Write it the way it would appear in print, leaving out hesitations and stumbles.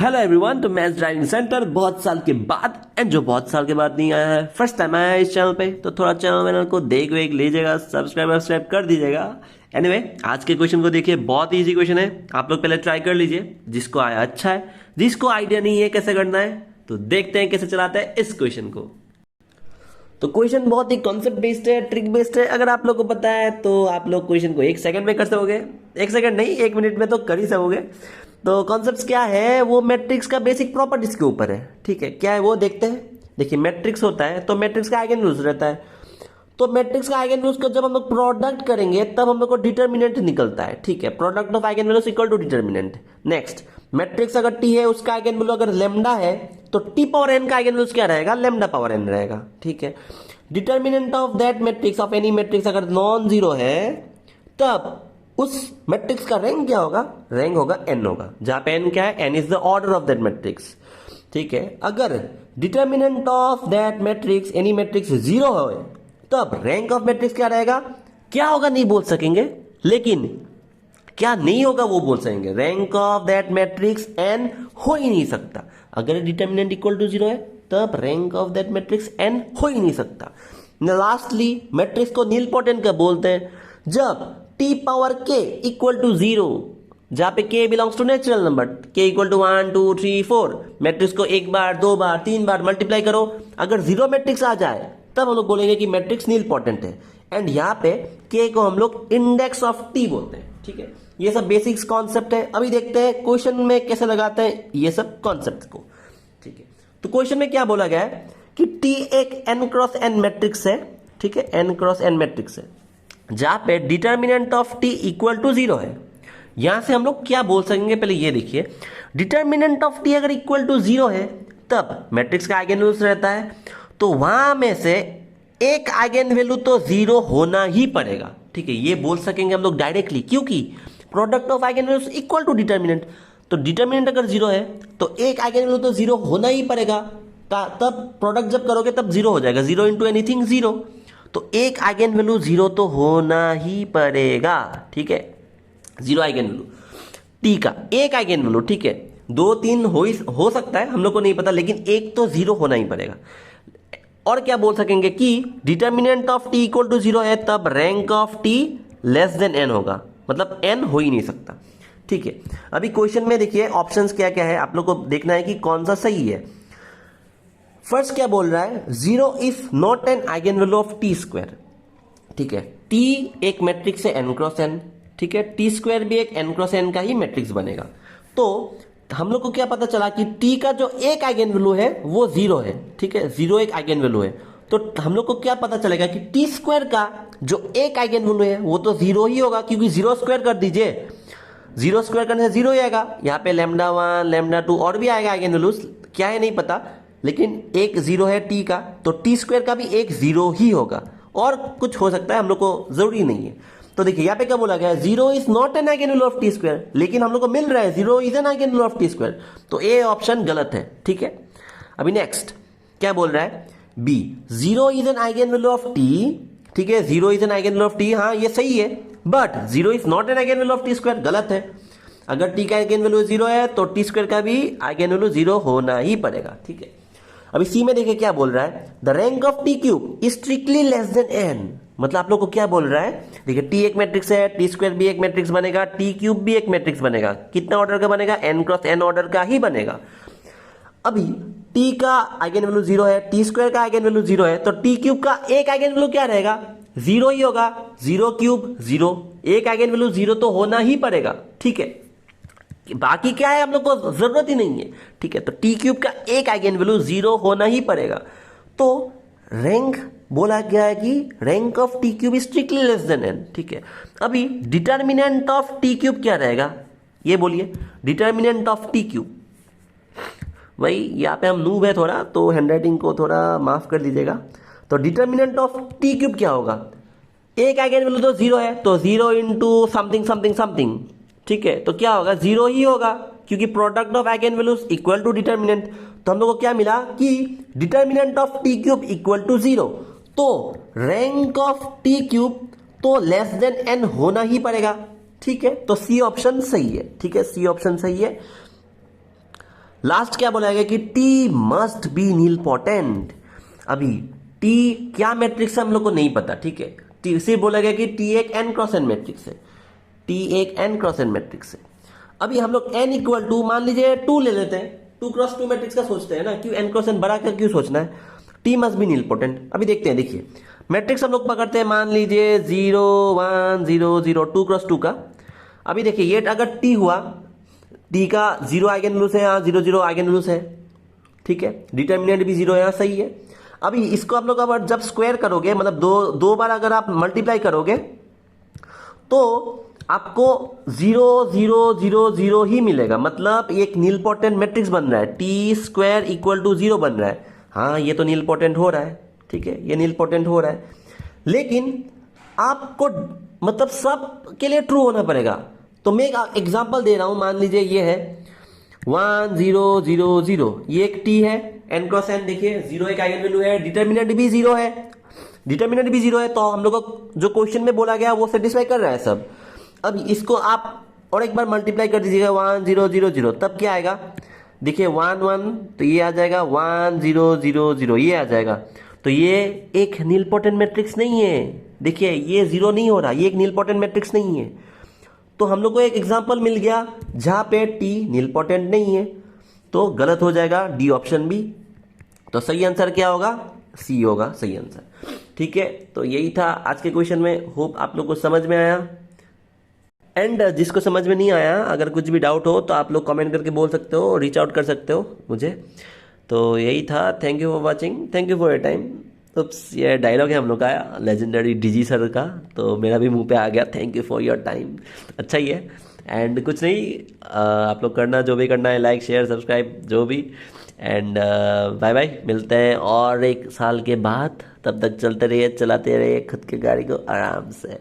Hello everyone, तो maths driving centre बहुत साल के बाद एंड जो बहुत साल के बाद नहीं आया है, फर्स्ट टाइम आया है इस चैनल पे, तो थोड़ा चैनल को देख वेख लीजिएगा, सब्सक्राइब कर दीजिएगा। एनीवे, आज के क्वेश्चन को देखिए, बहुत इजी क्वेश्चन है। आप लोग पहले ट्राई कर लीजिए, जिसको आया अच्छा है, जिसको आइडिया नहीं है कैसे करना है तो देखते हैं कैसे चलाते हैं इस क्वेश्चन को। तो क्वेश्चन बहुत ही कॉन्सेप्ट बेस्ड है, ट्रिक बेस्ड है। अगर आप लोग को पता है तो आप लोग क्वेश्चन को 1 सेकंड में कर सकोगे, 1 सेकंड नहीं 1 मिनट में तो कर ही सकोगे। तो कॉन्सेप्ट क्या है, वो मैट्रिक्स का बेसिक प्रॉपर्टीज के ऊपर है। ठीक है, क्या है वो देखते हैं। देखिए, मैट्रिक्स होता है तो मैट्रिक्स का आइगन वैल्यूज रहता है। तो मैट्रिक्स का आइगन वैल्यूज को जब हम लोग प्रोडक्ट करेंगे तब हम लोग को डिटर्मिनेंट निकलता है। ठीक है, product of eigen values equal to determinant. Next, matrix अगर टी है, उसका आइगन वैल्यू अगर लेमडा है तो टी पावर एन का आइगन वैल्यूज क्या रहेगा, लेमडा पावर एन रहेगा। ठीक है, determinant of that matrix of any matrix अगर नॉन जीरो है तब उस मैट्रिक्स का रैंक क्या होगा, रैंक होगा एन होगा, जहां पे एन क्या है, n is the order of that matrix. ठीक है, अगर determinant of that matrix any matrix zero हो तब रैंक ऑफ मैट्रिक्स क्या रहेगा, क्या होगा नहीं बोल सकेंगे, लेकिन क्या नहीं होगा वो बोल सकेंगे। Rank of that matrix n हो ही नहीं सकता। अगर डिटर्मिनेंट इक्वल टू जीरो है तब rank of that matrix n हो ही नहीं सकता। लास्टली, मैट्रिक्स को नील पोटेंट का बोलते हैं जब टी पावर के इक्वल टू जीरो, जहां पे के बिलोंग्स टू नेचुरल नंबर, के इक्वल टू 1 2 3 4, मैट्रिक्स को 1 बार 2 बार 3 बार मल्टीप्लाई करो, अगर जीरो मैट्रिक्स आ जाए तब हम लोग बोलेंगे कि मैट्रिक्स नील पोटेंट है। एंड यहाँ पे के को हम लोग इंडेक्स ऑफ टी बोलते हैं। ठीक है, ये सब बेसिक्स कॉन्सेप्ट है। अभी देखते हैं क्वेश्चन में कैसे लगाते हैं ये सब कॉन्सेप्ट को। ठीक है, तो क्वेश्चन में क्या बोला गया है कि टी एक n क्रॉस n मैट्रिक्स है। ठीक है, n क्रॉस n मैट्रिक्स है जहां पे determinant of T equal to zero है। यहां से हम लोग क्या बोल सकेंगे, पहले ये देखिए, डिटर्मिनेंट ऑफ टी अगर इक्वल टू जीरो है तब मैट्रिक्स का आइगन वैल्यूज रहता है, तो वहां में से एक आइगन वैल्यू तो जीरो होना ही पड़ेगा। ठीक है, ये बोल सकेंगे हम लोग डायरेक्टली, क्योंकि product of eigen values equal to determinant. तो डिटर्मिनेंट अगर जीरो है तो एक आइगन वैल्यू तो जीरो होना ही पड़ेगा, तब प्रोडक्ट जब करोगे तब जीरो हो जाएगा, जीरो इंटू एनीथिंग जीरो, तो एक आइगन वैल्यू जीरो तो होना ही पड़ेगा। ठीक है, जीरो आइगन वैल्यू टी का एक आइगन वैल्यू। ठीक है, 2 3 हो सकता है, हम लोग को नहीं पता, लेकिन एक तो जीरो होना ही पड़ेगा। और क्या बोल सकेंगे कि determinant of T equal to zero है तब rank of T less than n होगा, मतलब एन हो ही नहीं सकता। ठीक है, अभी क्वेश्चन में देखिए ऑप्शंस क्या क्या है, आप लोग को देखना है कि कौन सा सही है। फर्स्ट क्या बोल रहा है, zero is not an eigen value of T square. ठीक है, टी एक मैट्रिक्स है n क्रॉस n। ठीक है, टी स्क्वायर भी एक n क्रॉस n का ही मैट्रिक्स बनेगा। तो हम लोग को क्या पता चला कि t का जो एक आइगन वैल्यू है वो जीरो है। ठीक है, जीरो एक आइगन वैल्यू है, तो हम लोग को क्या पता चलेगा कि टी स्क्वायर का जो एक आइगन वैल्यू है वो तो जीरो ही होगा, क्योंकि जीरो स्क्वायर कर दीजिए, जीरो स्क्वायर करने से जीरो ही आएगा। यहाँ पे लैम्डा 1 लैम्डा 2 और भी आएगा आइगन वैल्यूज, क्या है नहीं पता, लेकिन एक जीरो है टी का, तो टी स्क्वायर का भी एक जीरो ही होगा, और कुछ हो सकता है, हम लोग को जरूरी नहीं है। तो देखिए यहाँ पे क्या बोला गया है, zero is not an eigen value of T square, लेकिन हम लोग को मिल रहा है zero is an eigen value of T square, तो ए ऑप्शन गलत है। ठीक है, अभी नेक्स्ट क्या बोल रहा है, B zero is an eigen value of T. ठीक है, zero is an eigen value of T, हाँ ये सही है, but zero is not an eigen value of T square गलत है। अगर टी का आइगन वैल्यू जीरो है तो टी स्क्वायर का भी आइगन वैल्यू जीरो होना ही पड़ेगा। ठीक है, अभी सी में देखिए क्या बोल रहा है, the rank of T cube is strictly less than n. मतलब आप लोग को क्या बोल रहा है, देखिए टी एक मैट्रिक्स है, टी स्क्वायर भी एक मैट्रिक्स बनेगा, टी क्यूब भी एक मैट्रिक्स बनेगा, कितना ऑर्डर का बनेगा, एन क्रॉस एन ऑर्डर का ही बनेगा। अभी टी का आइगन वैल्यू जीरो है, टी स्क्वायर का आइगन वैल्यू जीरो है, तो टी क्यूब का एक आइगन वैल्यू क्या रहेगा, जीरो ही होगा, जीरो क्यूब जीरो, एक आइगन वैल्यू जीरो तो होना ही पड़ेगा। ठीक है, बाकी क्या है हम लोग को जरूरत ही नहीं है। ठीक है, तो टी क्यूब का एक आइगन वैल्यू जीरो होना ही पड़ेगा, तो रैंक बोला गया है कि rank of T cube is strictly less than n. ठीक है, अभी डिटर्मिनेंट ऑफ टी क्यूब क्या रहेगा, ये बोलिए, डिटर्मिनेंट ऑफ टी क्यूब। वही यहाँ पे हम नूब है थोड़ा, तो हैंडराइटिंग को थोड़ा माफ कर दीजिएगा। तो डिटर्मिनेंट ऑफ टी क्यूब क्या होगा, एक आइगन वैल्यू तो जीरो है, तो zero into something something something. ठीक है, तो क्या होगा, जीरो ही होगा, क्योंकि product of eigen values equal to determinant. तो हम लोग को क्या मिला कि determinant of T cube equal to zero, तो रैंक ऑफ टी क्यूब तो लेस देन एन होना ही पड़ेगा। ठीक है, तो सी ऑप्शन सही है। ठीक है, सी ऑप्शन सही है। लास्ट क्या बोला गया कि टी मस्ट बी नीलपोटेंट। अभी टी क्या मैट्रिक्स है हम लोग को नहीं पता, ठीक है। टी सिर्फ बोला गया कि टी एक एन क्रॉस एन मैट्रिक्स है, टी एक एन क्रॉस एन मैट्रिक्स है। अभी हम लोग एन इक्वल टू मान लीजिए 2 ले लेते हैं, 2 क्रॉस 2 मैट्रिक्स का सोचते हैं ना, क्यों एन क्रॉस एन बड़ा कर क्यों सोचना है। T must be nilpotent. अभी देखते हैं, देखिए मैट्रिक्स हम लोग पकड़ते हैं, मान लीजिए 0 1 0 0 2 क्रॉस 2 का। अभी देखिए ये अगर टी हुआ, टी का 0 आइगन वैल्यूज है, यहाँ 0 0 आइगन वैल्यूज है, ठीक है। डिटर्मिनेंट भी 0 यहाँ सही है। अभी इसको आप लोग अगर जब स्क्वायर करोगे, मतलब दो बार अगर आप मल्टीप्लाई करोगे तो आपको 0 0 0 0 ही मिलेगा। मतलब एक नीलपोटेंट मैट्रिक्स बन रहा है, टी स्क्वायर इक्वल टू 0 बन रहा है। हाँ ये तो नीलपोटेंट हो रहा है, ठीक है, ये नीलपोटेंट हो रहा है। लेकिन आपको मतलब सब के लिए ट्रू होना पड़ेगा। तो मैं एक एग्जांपल दे रहा हूं, मान लीजिए ये है 1 0 0 0, ये एक टी है, एन क्रॉस एन देखिए 0 एक आइगन वैल्यू है, डिटर्मिनेंट भी 0 है, डिटर्मिनेंट भी 0 है। तो हम लोग को जो क्वेश्चन में बोला गया वो सेटिस्फाई कर रहा है सब। अब इसको आप और एक बार मल्टीप्लाई कर दीजिएगा 1 0 0 0, तब क्या आएगा, देखिए 1 1, तो ये आ जाएगा 1 0 0 0, ये आ जाएगा। तो ये एक नीलपोटेंट मैट्रिक्स नहीं है, देखिए ये 0 नहीं हो रहा, ये एक नीलपोटेंट मैट्रिक्स नहीं है। तो हम लोग को एक एग्जांपल मिल गया जहां पे टी नीलपोटेंट नहीं है, तो गलत हो जाएगा डी ऑप्शन बी। तो सही आंसर क्या होगा, सी होगा सही आंसर, ठीक है। तो यही था आज के क्वेश्चन में, होप आप लोग को समझ में आया। एंड जिसको समझ में नहीं आया, अगर कुछ भी डाउट हो तो आप लोग कमेंट करके बोल सकते हो, रीच आउट कर सकते हो मुझे। तो यही था, thank you for watching, thank you for your time. तो ये डायलॉग है हम लोग का लेजेंडरी डीजी सर का, तो मेरा भी मुंह पे आ गया, thank you for your time. अच्छा ही है। एंड कुछ नहीं, आप लोग करना जो भी करना है, लाइक शेयर सब्सक्राइब जो भी। एंड बाय बाय, मिलते हैं और 1 साल के बाद। तब तक चलते रहिए, चलाते रहिए खुद की गाड़ी को आराम से।